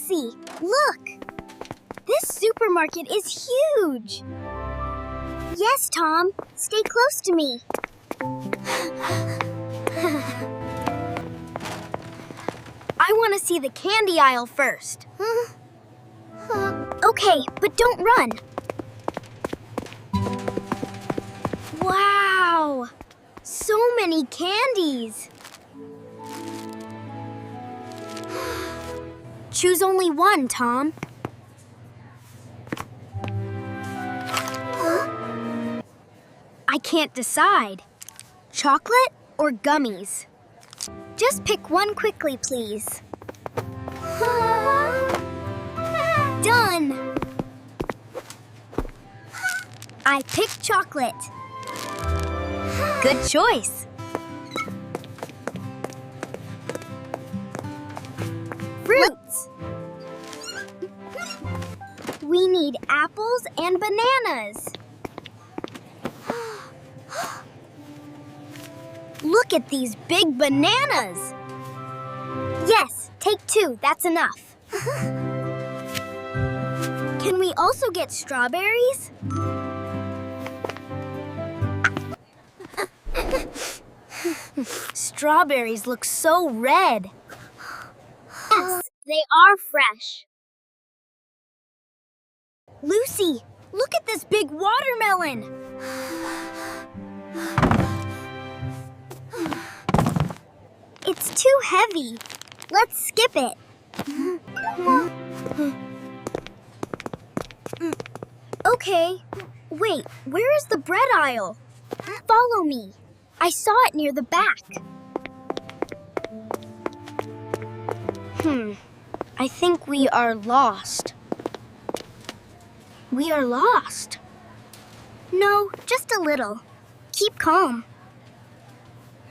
Lucy, look! This supermarket is huge! Yes, Tom. Stay close to me. I want to see the candy aisle first. Okay, but don't run. Wow! So many candies! Choose only one, Tom. I can't decide. Chocolate or gummies? Just pick one quickly, please. Done! I picked chocolate. Good choice. Fruits. We need apples and bananas. Look at these big bananas. Yes, take 2. That's enough. Can we also get strawberries? Strawberries look so red. Yes, they are fresh. Lucy, look at this big watermelon. It's too heavy. Let's skip it. Okay. Wait, where is the bread aisle? Follow me. I saw it near the back. I think we are lost. We are lost. No, just a little. Keep calm.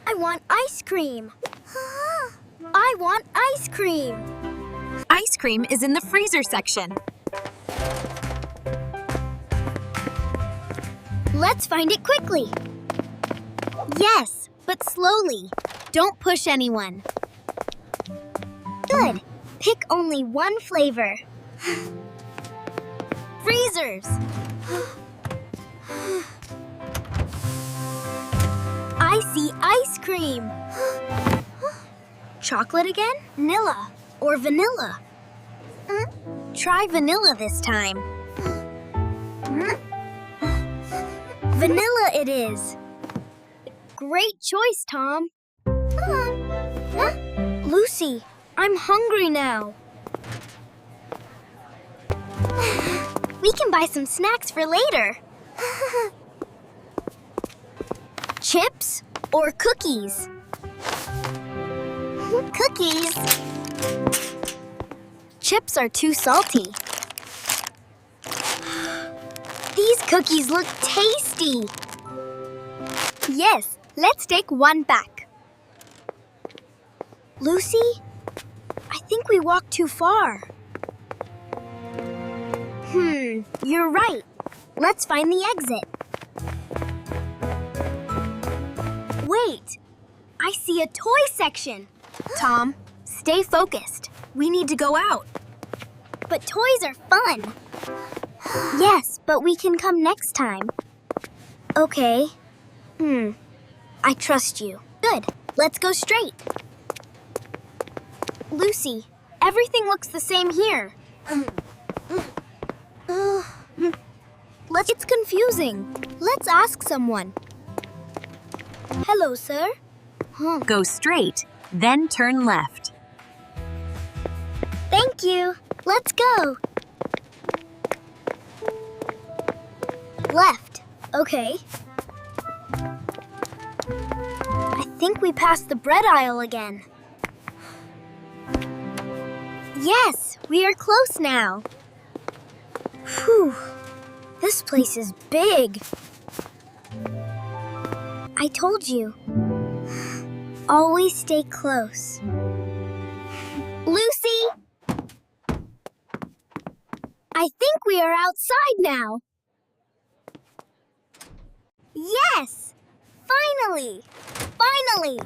I want ice cream. I want ice cream. Ice cream is in the freezer section. Let's find it quickly. Yes, but slowly. Don't push anyone. Good. Pick only one flavor. Freezers. I see ice cream. Chocolate again? Vanilla or vanilla? Try vanilla this time. Vanilla it is. Great choice, Tom. Lucy, I'm hungry now. We can buy some snacks for later. Chips or cookies? Cookies. Chips are too salty. These cookies look tasty. Yes, let's take one back. Lucy, I think we walked too far. You're right. Let's find the exit. Wait, I see a toy section. Tom, stay focused. We need to go out. But toys are fun. Yes, but we can come next time. Okay. I trust you. Good. Let's go straight. Lucy, everything looks the same here. It's confusing. Let's ask someone. Hello, sir. Go straight, then turn left. Thank you. Let's go. Left. Okay. I think we passed the bread aisle again. Yes, we are close now. Whew. This place is big. I told you. Always stay close. Lucy! I think we are outside now. Yes! Finally! Finally!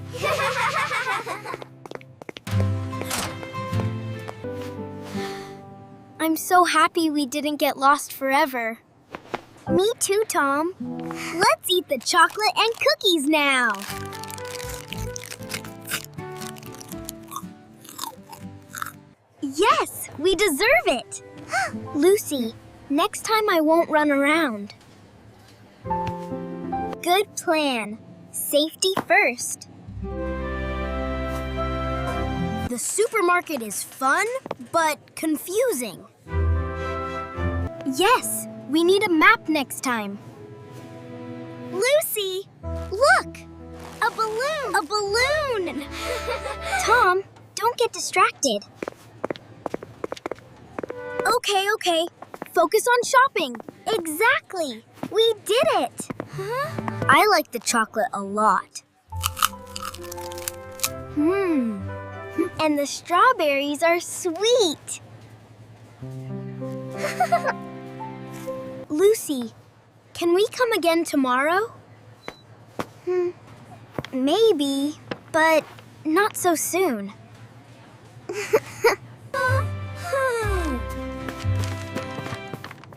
I'm so happy we didn't get lost forever. Me too, Tom. Let's eat the chocolate and cookies now. Yes, we deserve it. Lucy, next time I won't run around. Good plan. Safety first. The supermarket is fun, but confusing. Yes, we need a map next time. Lucy, look! A balloon! A balloon! Tom, don't get distracted. Okay. Focus on shopping. Exactly. We did it. I like the chocolate a lot. And the strawberries are sweet. Lucy, can we come again tomorrow? Maybe, but not so soon.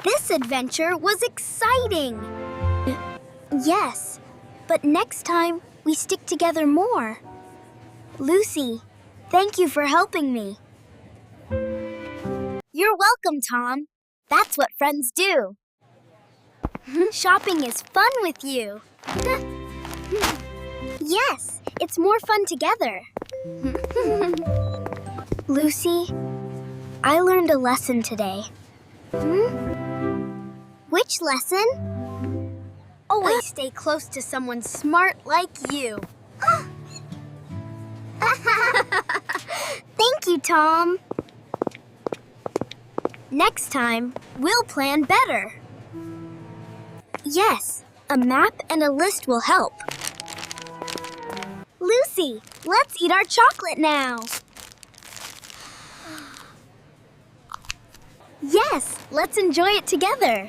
This adventure was exciting. Yes, but next time we stick together more. Lucy, thank you for helping me. You're welcome, Tom. That's what friends do. Shopping is fun with you. Yes, it's more fun together. Lucy, I learned a lesson today. Which lesson? Always stay close to someone smart like you. Thank you, Tom. Next time, we'll plan better. Yes, a map and a list will help. Lucy, let's eat our chocolate now. Yes, let's enjoy it together.